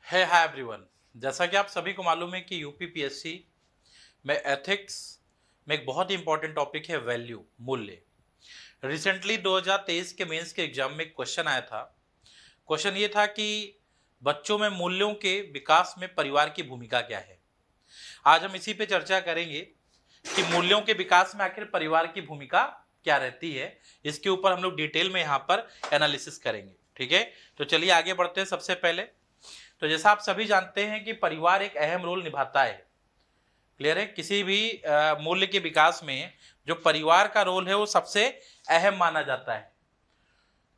है hi everyone. जैसा कि आप सभी को मालूम है कि यूपीपीएससी में एथिक्स में एक बहुत ही इंपॉर्टेंट टॉपिक है वैल्यू, मूल्य। रिसेंटली 2023 के मेंस के एग्जाम में एक क्वेश्चन आया था। क्वेश्चन ये था कि बच्चों में मूल्यों के विकास में परिवार की भूमिका क्या है। आज हम इसी पे चर्चा करेंगे कि मूल्यों के विकास में आखिर परिवार की भूमिका क्या रहती है। इसके ऊपर हम लोग डिटेल में यहाँ पर एनालिसिस करेंगे। ठीक है, तो चलिए आगे बढ़ते हैं। सबसे पहले तो जैसा आप सभी जानते हैं कि परिवार एक अहम रोल निभाता है। क्लियर है, किसी भी मूल्य के विकास में जो परिवार का रोल है वो सबसे अहम माना जाता है।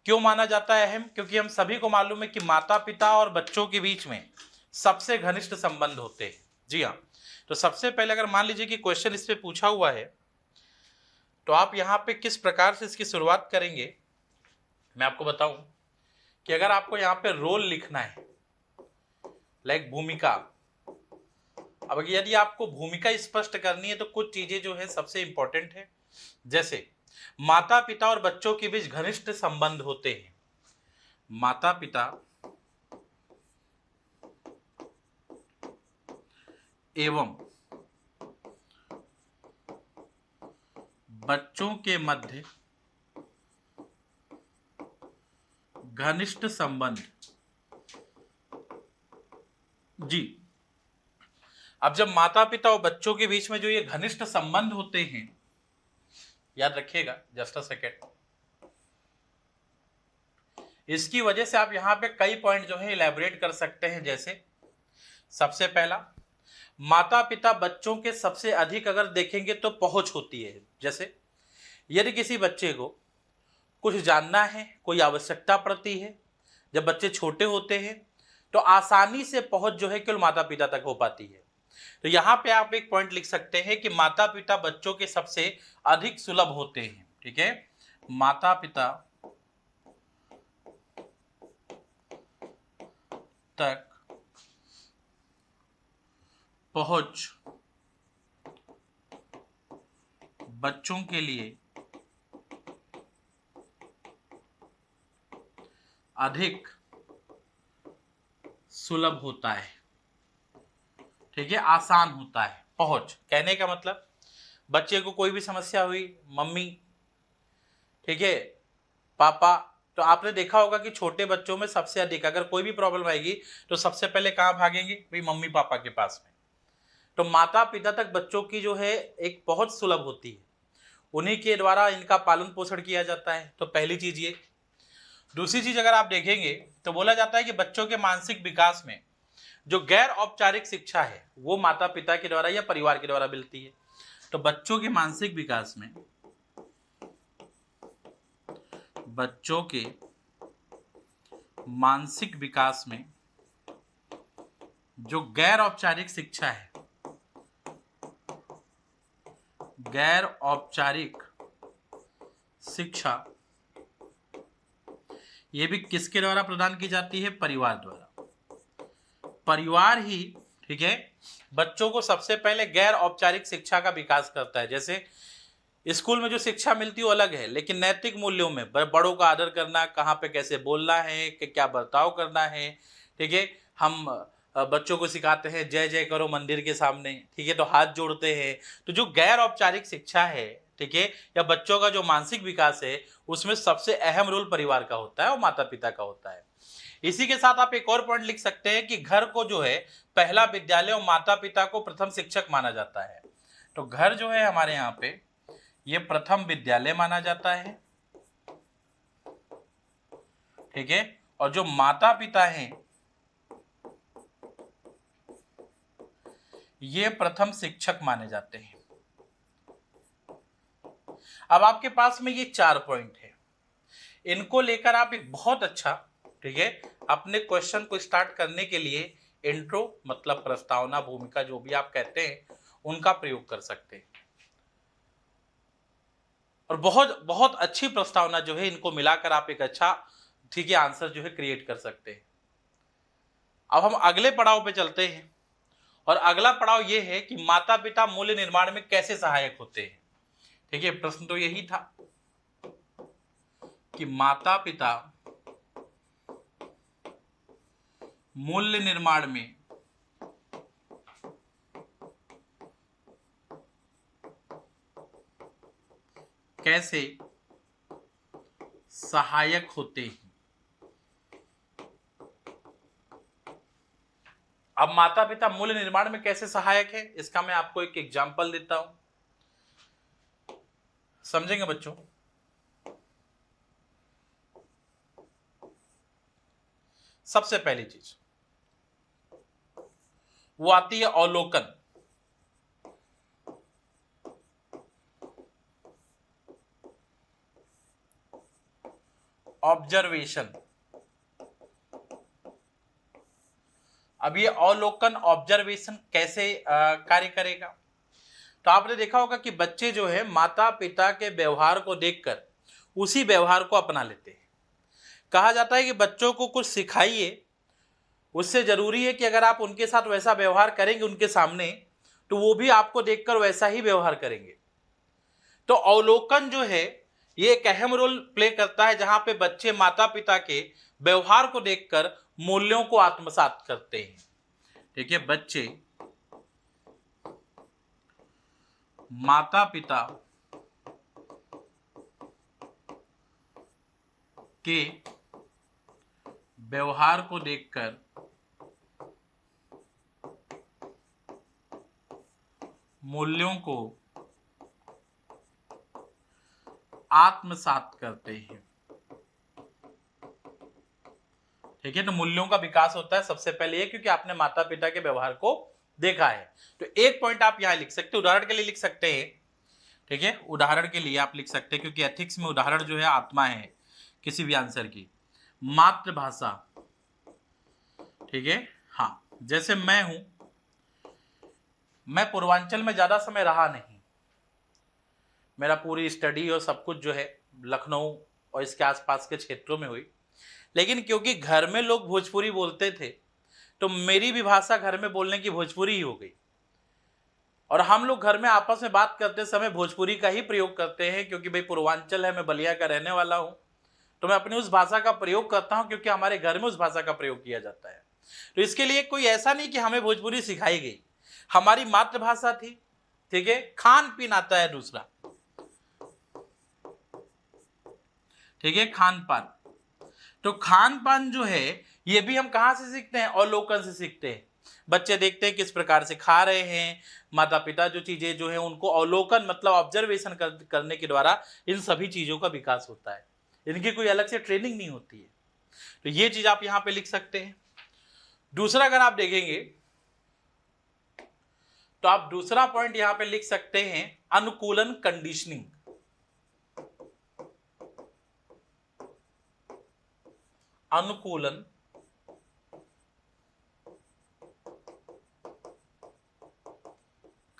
क्यों माना जाता है अहम? क्योंकि हम सभी को मालूम है कि माता पिता और बच्चों के बीच में सबसे घनिष्ठ संबंध होते हैं। जी हाँ, तो सबसे पहले अगर मान लीजिए कि क्वेश्चन इस पे पूछा हुआ है तो आप यहाँ पे किस प्रकार से इसकी शुरुआत करेंगे मैं आपको बताऊं कि अगर आपको यहाँ पे रोल लिखना है, लाइक भूमिका, अब यदि आपको भूमिका स्पष्ट करनी है तो कुछ चीजें जो है सबसे इंपॉर्टेंट है। जैसे माता पिता और बच्चों के बीच घनिष्ठ संबंध होते हैं। माता पिता एवं बच्चों के मध्य घनिष्ठ संबंध। जी, अब जब माता पिता और बच्चों के बीच में जो ये घनिष्ठ संबंध होते हैं, याद रखिएगा, जस्ट अ सेकेंड, इसकी वजह से आप यहां पे कई पॉइंट जो है इलेबोरेट कर सकते हैं। जैसे सबसे पहला, माता पिता बच्चों के सबसे अधिक अगर देखेंगे तो पहुंच होती है। जैसे यदि किसी बच्चे को कुछ जानना है, कोई आवश्यकता पड़ती है, जब बच्चे छोटे होते हैं तो आसानी से पहुंच जो है केवल माता पिता तक हो पाती है। तो यहां पे आप एक पॉइंट लिख सकते हैं कि माता पिता बच्चों के सबसे अधिक सुलभ होते हैं। ठीक है, माता पिता तक पहुंच बच्चों के लिए अधिक सुलभ होता है। ठीक है, आसान होता है। पहुंच कहने का मतलब, बच्चे को कोई भी समस्या हुई, मम्मी, ठीक है, पापा, तो आपने देखा होगा कि छोटे बच्चों में सबसे अधिक अगर कोई भी प्रॉब्लम आएगी तो सबसे पहले कहाँ भागेंगे? भाई मम्मी पापा के पास में। तो माता पिता तक बच्चों की जो है एक पहुंच सुलभ होती है, उन्हीं के द्वारा इनका पालन पोषण किया जाता है। तो पहली चीज ये। दूसरी चीज अगर आप देखेंगे तो बोला जाता है कि बच्चों के मानसिक विकास में जो गैर औपचारिक शिक्षा है वो माता पिता के द्वारा या परिवार के द्वारा मिलती है। तो बच्चों के मानसिक विकास में, बच्चों के मानसिक विकास में जो गैर औपचारिक शिक्षा है, गैर औपचारिक शिक्षा, यह भी किसके द्वारा प्रदान की जाती है? परिवार द्वारा। परिवार ही, ठीक है, बच्चों को सबसे पहले गैर औपचारिक शिक्षा का विकास करता है। जैसे स्कूल में जो शिक्षा मिलती है वो अलग है, लेकिन नैतिक मूल्यों में बड़ों का आदर करना, कहाँ पे कैसे बोलना है, कि क्या बर्ताव करना है। ठीक है, हम बच्चों को सिखाते हैं जय जय करो मंदिर के सामने, ठीक है, तो हाथ जोड़ते हैं। तो जो गैर औपचारिक शिक्षा है, ठीक है, या बच्चों का जो मानसिक विकास है, उसमें सबसे अहम रोल परिवार का होता है और माता पिता का होता है। इसी के साथ आप एक और पॉइंट लिख सकते हैं कि घर को जो है पहला विद्यालय और माता पिता को प्रथम शिक्षक माना जाता है। तो घर जो है हमारे यहाँ पे ये प्रथम विद्यालय माना जाता है। ठीक है, और जो माता पिता हैं ये प्रथम शिक्षक माने जाते हैं। अब आपके पास में ये 4 पॉइंट है, इनको लेकर आप एक बहुत अच्छा, ठीक है, अपने क्वेश्चन को स्टार्ट करने के लिए इंट्रो मतलब प्रस्तावना, भूमिका, जो भी आप कहते हैं, उनका प्रयोग कर सकते हैं। और बहुत बहुत अच्छी प्रस्तावना जो है, इनको मिलाकर आप एक अच्छा, ठीक है, आंसर जो है क्रिएट कर सकते हैं। अब हम अगले पड़ाव पे चलते हैं और अगला पड़ाव यह है कि माता पिता मूल्य निर्माण में कैसे सहायक होते हैं। ठीक है, प्रश्न तो यही था कि माता पिता मूल्य निर्माण में कैसे सहायक होते हैं। अब माता पिता मूल्य निर्माण में कैसे सहायक है, इसका मैं आपको एक एग्जांपल देता हूं, समझेंगे बच्चों। सबसे पहली चीज वो आती है अवलोकन। ऑब्जर्वेशन। अब ये अवलोकन ऑब्जर्वेशन कैसे कार्य करेगा, तो आपने देखा होगा कि बच्चे जो है माता पिता के व्यवहार को देखकर उसी व्यवहार को अपना लेते हैं। कहा जाता है कि बच्चों को कुछ सिखाइए, उससे जरूरी है कि अगर आप उनके साथ वैसा व्यवहार करेंगे उनके सामने, तो वो भी आपको देखकर वैसा ही व्यवहार करेंगे। तो अवलोकन जो है ये एक अहम रोल प्ले करता है, जहां पे बच्चे माता पिता के व्यवहार को देखकर मूल्यों को आत्मसात करते हैं। ठीक है, बच्चे माता पिता के व्यवहार को देखकर मूल्यों को आत्मसात करते हैं। ठीक है, तो मूल्यों का विकास होता है सबसे पहले ये, क्योंकि आपने माता पिता के व्यवहार को देखा है। तो एक पॉइंट आप यहां लिख सकते हैं, उदाहरण के लिए लिख सकते हैं। ठीक है, उदाहरण के लिए आप लिख सकते हैं, क्योंकि एथिक्स में उदाहरण जो है आत्मा है किसी भी आंसर की। मातृभाषा। ठीक है, हाँ, जैसे मैं हूं, मैं पूर्वांचल में ज्यादा समय रहा नहीं, मेरा पूरी स्टडी और सब कुछ जो है लखनऊ और इसके आसपास के क्षेत्रों में हुई। लेकिन क्योंकि घर में लोग भोजपुरी बोलते थे, तो मेरी भी भाषा घर में बोलने की भोजपुरी ही हो गई। और हम लोग घर में आपस में बात करते समय भोजपुरी का ही प्रयोग करते हैं, क्योंकि भाई पूर्वांचल है, मैं बलिया का रहने वाला हूं, तो मैं अपनी उस भाषा का प्रयोग करता हूं, क्योंकि हमारे घर में उस भाषा का प्रयोग किया जाता है। तो इसके लिए कोई ऐसा नहीं कि हमें भोजपुरी सिखाई गई, हमारी मातृभाषा थी। ठीक है, खान पीन आता है दूसरा। ठीक है, खान पान। तो खान पान जो है ये भी हम कहां से सीखते हैं, अवलोकन से सीखते हैं। बच्चे देखते हैं किस प्रकार से खा रहे हैं, माता पिता जो चीजें जो है उनको अवलोकन मतलब ऑब्जर्वेशन करने के द्वारा इन सभी चीजों का विकास होता है। इनकी कोई अलग से ट्रेनिंग नहीं होती है। तो ये चीज आप यहां पे लिख सकते हैं। दूसरा अगर आप देखेंगे तो आप दूसरा पॉइंट यहां पे लिख सकते हैं, अनुकूलन, कंडीशनिंग। अनुकूलन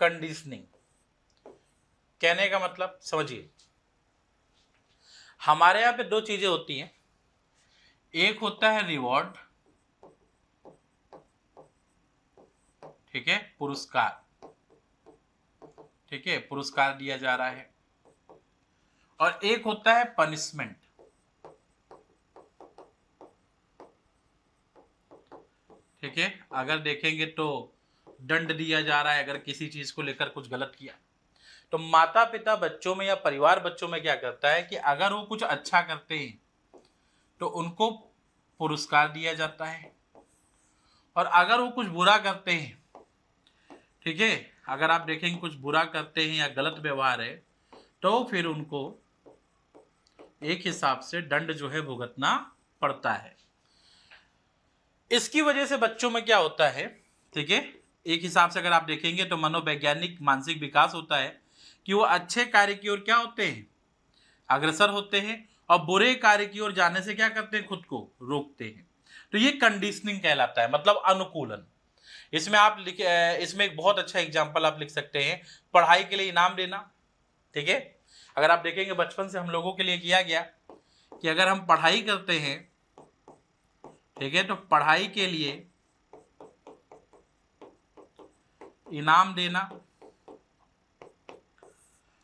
कंडीशनिंग कहने का मतलब समझिए, हमारे यहां पे दो चीजें होती हैं। एक होता है रिवॉर्ड, ठीक है, पुरस्कार। ठीक है, पुरस्कार दिया जा रहा है। और एक होता है पनिशमेंट। ठीक है, अगर देखेंगे तो दंड दिया जा रहा है अगर किसी चीज को लेकर कुछ गलत किया। तो माता पिता बच्चों में या परिवार बच्चों में क्या करता है कि अगर वो कुछ अच्छा करते हैं तो उनको पुरस्कार दिया जाता है, और अगर वो कुछ बुरा करते हैं, ठीक है, अगर आप देखेंगे कुछ बुरा करते हैं या गलत व्यवहार है, तो फिर उनको एक हिसाब से दंड जो है भुगतना पड़ता है। इसकी वजह से बच्चों में क्या होता है, ठीक है, एक हिसाब से अगर आप देखेंगे तो मनोवैज्ञानिक मानसिक विकास होता है कि वो अच्छे कार्य की ओर क्या होते हैं, अग्रसर होते हैं, और बुरे कार्य की ओर जाने से क्या करते हैं, खुद को रोकते हैं। तो ये कंडीशनिंग कहलाता है, मतलब अनुकूलन। इसमें आप इसमें एक बहुत अच्छा एग्जाम्पल आप लिख सकते हैं, पढ़ाई के लिए इनाम देना। ठीक है, अगर आप देखेंगे बचपन से हम लोगों के लिए किया गया कि अगर हम पढ़ाई करते हैं, ठीक है, तो पढ़ाई के लिए इनाम देना।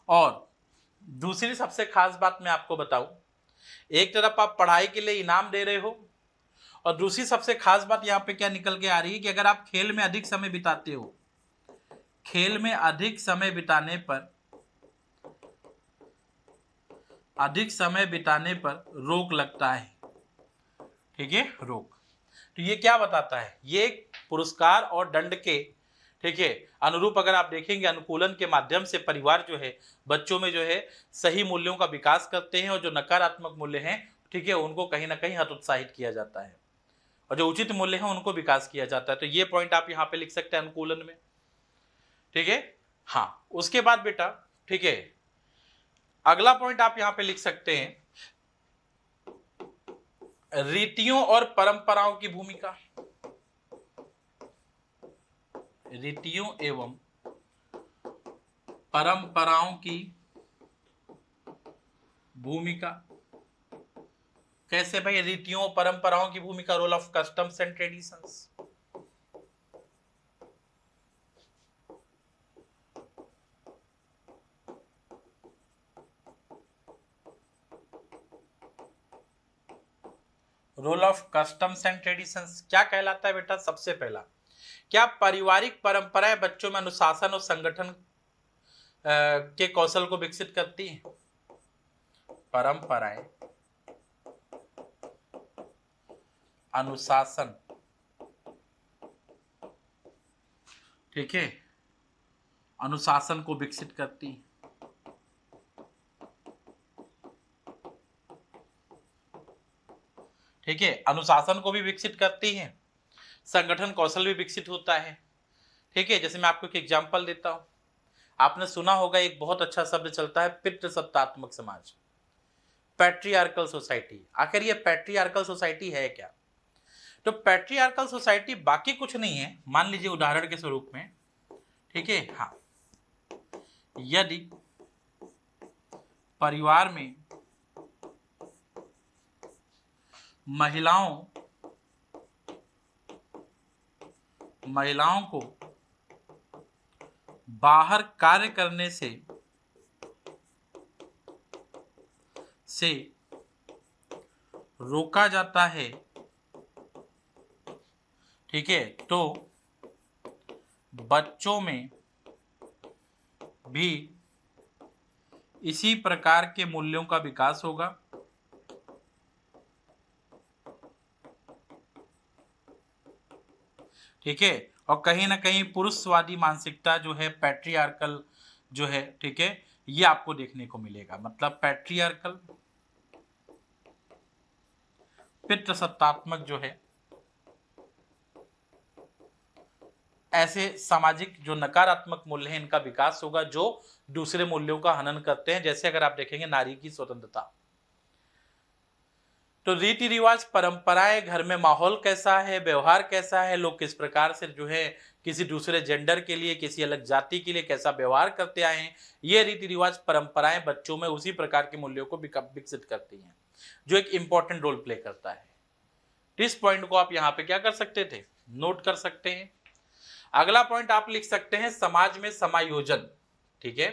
और दूसरी सबसे खास बात मैं आपको बताऊं, एक तरफ आप पढ़ाई के लिए इनाम दे रहे हो और दूसरी सबसे खास बात यहाँ पे क्या निकल के आ रही है कि अगर आप खेल में अधिक समय बिताते हो, खेल में अधिक समय बिताने पर रोक लगता है, ठीक है, रोक। तो ये क्या बताता है, ये पुरस्कार और दंड के, ठीक है, अनुरूप अगर आप देखेंगे अनुकूलन के माध्यम से परिवार जो है बच्चों में जो है सही मूल्यों का विकास करते हैं, और जो नकारात्मक मूल्य हैं, ठीक है, उनको कहीं ना कहीं हतोत्साहित किया जाता है, और जो उचित मूल्य हैं उनको विकास किया जाता है। तो ये पॉइंट आप यहाँ पे लिख सकते हैं अनुकूलन में, ठीक है। हाँ, उसके बाद बेटा, ठीक है, अगला पॉइंट आप यहाँ पे लिख सकते हैं रीतियों और परंपराओं की भूमिका। रीतियों एवं परंपराओं की भूमिका कैसे भाई, रीतियों और परंपराओं की भूमिका, role of customs and traditions. Role of customs and traditions क्या कहलाता है बेटा, सबसे पहला, क्या पारिवारिक परंपराएं बच्चों में अनुशासन और संगठन के कौशल को विकसित करती हैं। परंपराएं अनुशासन, ठीक है, अनुशासन को विकसित करती हैं। ठीक है, अनुशासन को भी विकसित करती हैं, संगठन कौशल भी विकसित होता है, ठीक है। जैसे मैं आपको एक एग्जांपल देता हूं, आपने सुना होगा एक बहुत अच्छा शब्द चलता है पितृसत्तात्मक समाज, पैट्रियार्कल सोसाइटी। आखिर ये पैट्रियार्कल सोसाइटी है क्या? तो पैट्रियार्कल सोसाइटी बाकी कुछ नहीं है, मान लीजिए उदाहरण के स्वरूप में, ठीक है, हाँ, यदि परिवार में महिलाओं को बाहर कार्य करने से रोका जाता है, ठीक है, तो बच्चों में भी इसी प्रकार के मूल्यों का विकास होगा, ठीक है। और कहीं ना कहीं पुरुषवादी मानसिकता जो है, पैट्रियार्कल जो है, ठीक है, ये आपको देखने को मिलेगा। मतलब पैट्रियार्कल पितृसत्तात्मक जो है, ऐसे सामाजिक जो नकारात्मक मूल्य हैं इनका विकास होगा, जो दूसरे मूल्यों का हनन करते हैं। जैसे अगर आप देखेंगे नारी की स्वतंत्रता, तो रीति रिवाज, परंपराएं, घर में माहौल कैसा है, व्यवहार कैसा है, लोग किस प्रकार से जो है किसी दूसरे जेंडर के लिए, किसी अलग जाति के लिए कैसा व्यवहार करते आए हैं, ये रीति रिवाज परंपराएं बच्चों में उसी प्रकार के मूल्यों को विकसित करती हैं, जो एक इंपॉर्टेंट रोल प्ले करता है। इस पॉइंट को आप यहाँ पे क्या कर सकते थे, नोट कर सकते हैं। अगला पॉइंट आप लिख सकते हैं समाज में समायोजन, ठीक है,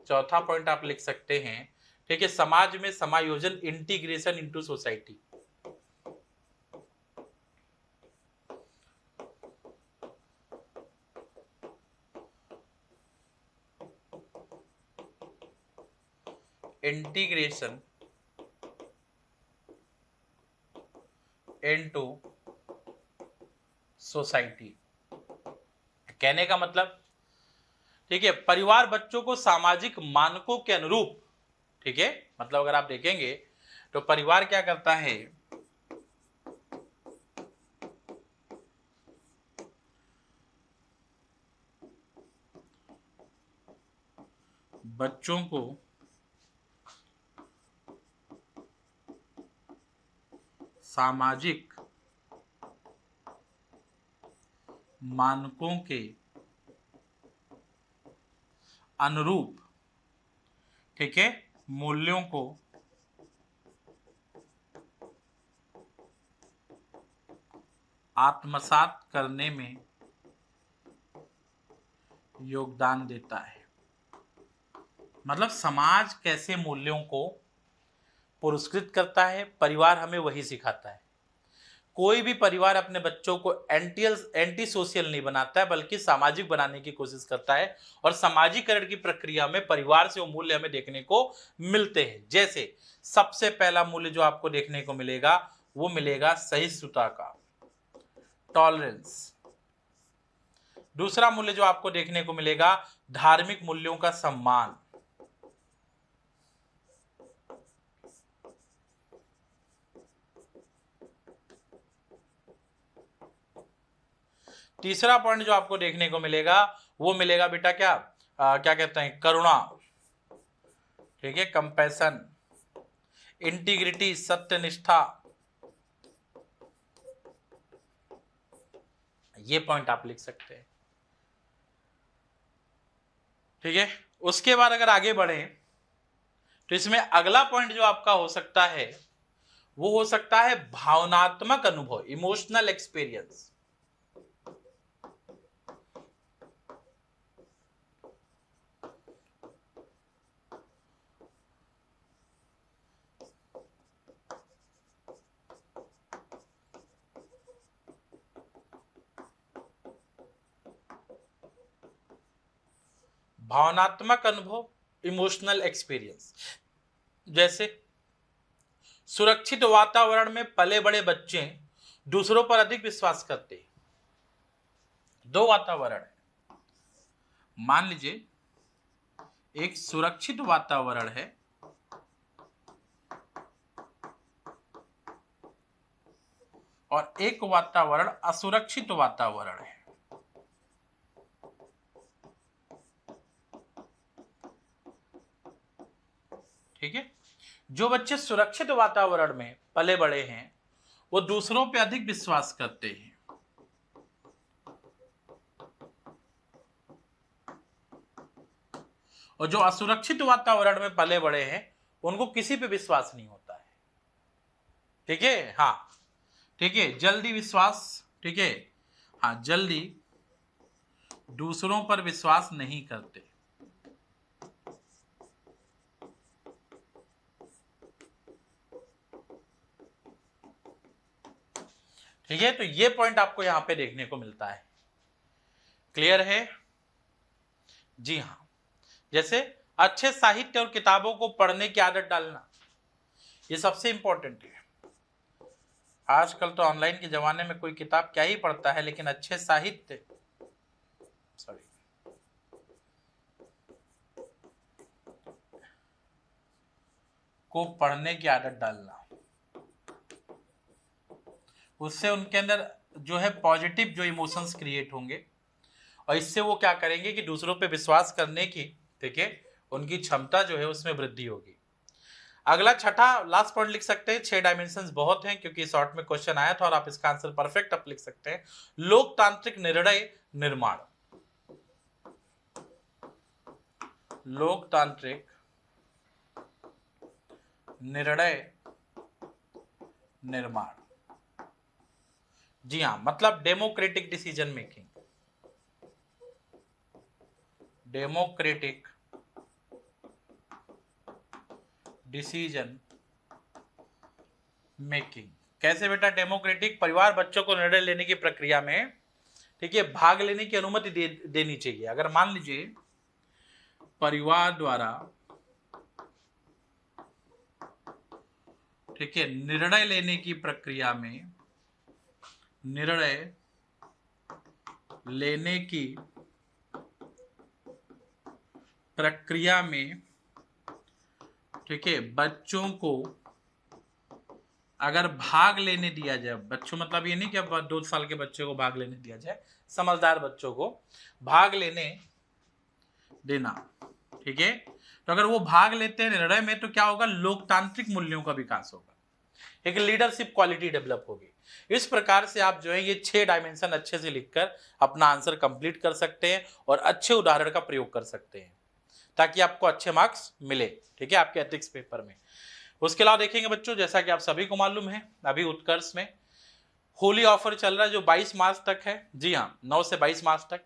चौथा पॉइंट आप लिख सकते हैं, ठीक है, समाज में समायोजन, integration into society. Integration into society, कहने का मतलब, ठीक है, परिवार बच्चों को सामाजिक मानकों के अनुरूप, ठीक है, मतलब अगर आप देखेंगे तो परिवार क्या करता है, बच्चों को सामाजिक मानकों के अनुरूप, ठीक है, मूल्यों को आत्मसात करने में योगदान देता है। मतलब समाज कैसे मूल्यों को पुरस्कृत करता है, परिवार हमें वही सिखाता है। कोई भी परिवार अपने बच्चों को एंटी सोशल नहीं बनाता है, बल्कि सामाजिक बनाने की कोशिश करता है। और सामाजिकरण की प्रक्रिया में परिवार से वो मूल्य हमें देखने को मिलते हैं। जैसे सबसे पहला मूल्य जो आपको देखने को मिलेगा वो मिलेगा सहिष्णुता का, टॉलरेंस। दूसरा मूल्य जो आपको देखने को मिलेगा धार्मिक मूल्यों का सम्मान। तीसरा पॉइंट जो आपको देखने को मिलेगा वो मिलेगा बेटा क्या कहते हैं, करुणा, ठीक है, कंपैशन, इंटीग्रिटी, सत्यनिष्ठा। ये पॉइंट आप लिख सकते हैं, ठीक है। उसके बाद अगर आगे बढ़े तो इसमें अगला पॉइंट जो आपका हो सकता है वो हो सकता है भावनात्मक अनुभव, इमोशनल एक्सपीरियंस। भावनात्मक अनुभव, इमोशनल एक्सपीरियंस। जैसे सुरक्षित वातावरण में पले बड़े बच्चे दूसरों पर अधिक विश्वास करते हैं। दो वातावरण है, मान लीजिए एक सुरक्षित वातावरण है और एक वातावरण असुरक्षित वातावरण है। ठीक है, जो बच्चे सुरक्षित वातावरण में पले बड़े हैं वो दूसरों पे अधिक विश्वास करते हैं, और जो असुरक्षित वातावरण में पले बड़े हैं उनको किसी पे विश्वास नहीं होता है। ठीक है, हाँ, ठीक है, जल्दी विश्वास, ठीक है, हाँ, जल्दी दूसरों पर विश्वास नहीं करते। ठीक है, तो ये पॉइंट आपको यहां पे देखने को मिलता है। क्लियर है? जी हाँ। जैसे अच्छे साहित्य और किताबों को पढ़ने की आदत डालना, ये सबसे इंपॉर्टेंट है। आजकल तो ऑनलाइन के जमाने में कोई किताब क्या ही पढ़ता है, लेकिन अच्छे साहित्य को पढ़ने की आदत डालना, उससे उनके अंदर जो है पॉजिटिव जो इमोशंस क्रिएट होंगे, और इससे वो क्या करेंगे कि दूसरों पे विश्वास करने की, ठीक है, उनकी क्षमता जो है उसमें वृद्धि होगी। अगला छठा लास्ट पॉइंट लिख सकते हैं। 6 डायमेंशंस बहुत हैं क्योंकि शॉर्ट में क्वेश्चन आया था और आप इसका आंसर परफेक्ट आप लिख सकते हैं। लोकतांत्रिक निर्णय निर्माण, लोकतांत्रिक निर्णय निर्माण, जी हाँ, मतलब democratic decision making, democratic decision making. कैसे बेटा? डेमोक्रेटिक, परिवार बच्चों को निर्णय लेने की प्रक्रिया में, ठीक है, भाग लेने की अनुमति देनी चाहिए। अगर मान लीजिए परिवार द्वारा, ठीक है, निर्णय लेने की प्रक्रिया में, निर्णय लेने की प्रक्रिया में, ठीक है, बच्चों को अगर भाग लेने दिया जाए, बच्चों मतलब ये नहीं कि अब 2 साल के बच्चे को भाग लेने दिया जाए, समझदार बच्चों को भाग लेने देना, ठीक है, तो अगर वो भाग लेते हैं निर्णय में तो क्या होगा? लोकतांत्रिक मूल्यों का विकास होगा, एक लीडरशिप क्वालिटी डेवलप होगी। इस प्रकार से आप जो है ये 6 डायमेंशन अच्छे से लिखकर अपना आंसर कंप्लीट कर सकते हैं और अच्छे उदाहरण का प्रयोग कर सकते हैं ताकि आपको अच्छे मार्क्स मिले, ठीक है, आपके एथिक्स पेपर में। उसके अलावा देखेंगे बच्चों, जैसा कि आप सभी को मालूम है, अभी उत्कर्ष में होली ऑफर चल रहा है जो 22 मार्च तक है। जी हाँ, 9 से 22 मार्च तक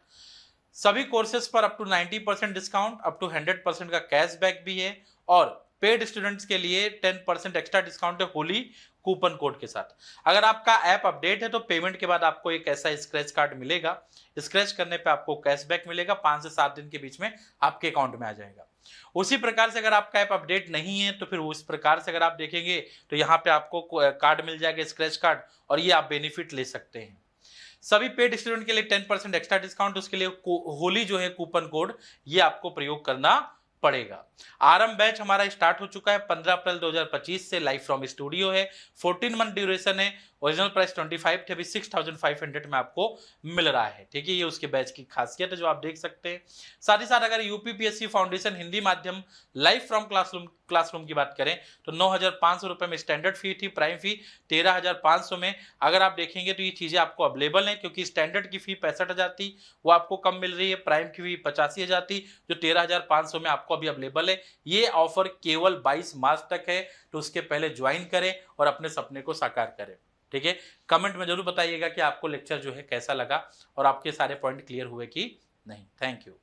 सभी कोर्सेज पर up to 90% discount, up to 100% का कैशबैक भी है, और पेड स्टूडेंट्स के लिए 10% एक्स्ट्रा डिस्काउंट है होली कूपन कोड के साथ। अगर आपका ऐप अपडेट है तो पेमेंट के बाद आपको एक ऐसा स्क्रैच कार्ड मिलेगा, स्क्रैच करने पे आपको कैशबैक मिलेगा, 5 से 7 दिन के बीच में आपके अकाउंट में आ जाएगा। उसी प्रकार से अगर आपका ऐप अपडेट नहीं है तो फिर उस प्रकार से अगर आप देखेंगे तो यहाँ पे आपको कार्ड मिल जाएगा, स्क्रैच कार्ड, और ये आप बेनिफिट ले सकते हैं। सभी पेड स्टूडेंट के लिए 10% एक्स्ट्रा डिस्काउंट, उसके लिए होली जो है कूपन कोड, ये आपको प्रयोग करना पड़ेगा। आरंभ बैच हमारा स्टार्ट हो चुका है 15 अप्रैल 2025 से, लाइव फ्रॉम स्टूडियो है, 14 मंथ ड्यूरेशन है, ओरिजिनल प्राइस 25 थे, अभी 6500 में आपको मिल रहा है। ठीक है, ये उसके बैच की खासियत है जो आप देख सकते हैं। साथ ही साथ अगर यूपीपीएससी फाउंडेशन हिंदी माध्यम लाइव फ्रॉम क्लासरूम की बात करें तो 9,500 रुपए में स्टैंडर्ड फी थी, प्राइम फी 13,500 में। अगर आप देखेंगे तो ये चीजें आपको अवेलेबल हैं, क्योंकि स्टैंडर्ड की फी 65,000 थी, वो आपको कम मिल रही है, प्राइम की फी 85,000 थी, जो 13,500 में आपको अभी अवेलेबल है। ये ऑफर केवल 22 मार्च तक है, तो उसके पहले ज्वाइन करें और अपने सपने को साकार करें। ठीक है, कमेंट में जरूर बताइएगा कि आपको लेक्चर जो है कैसा लगा और आपके सारे पॉइंट क्लियर हुए कि नहीं। Thank you.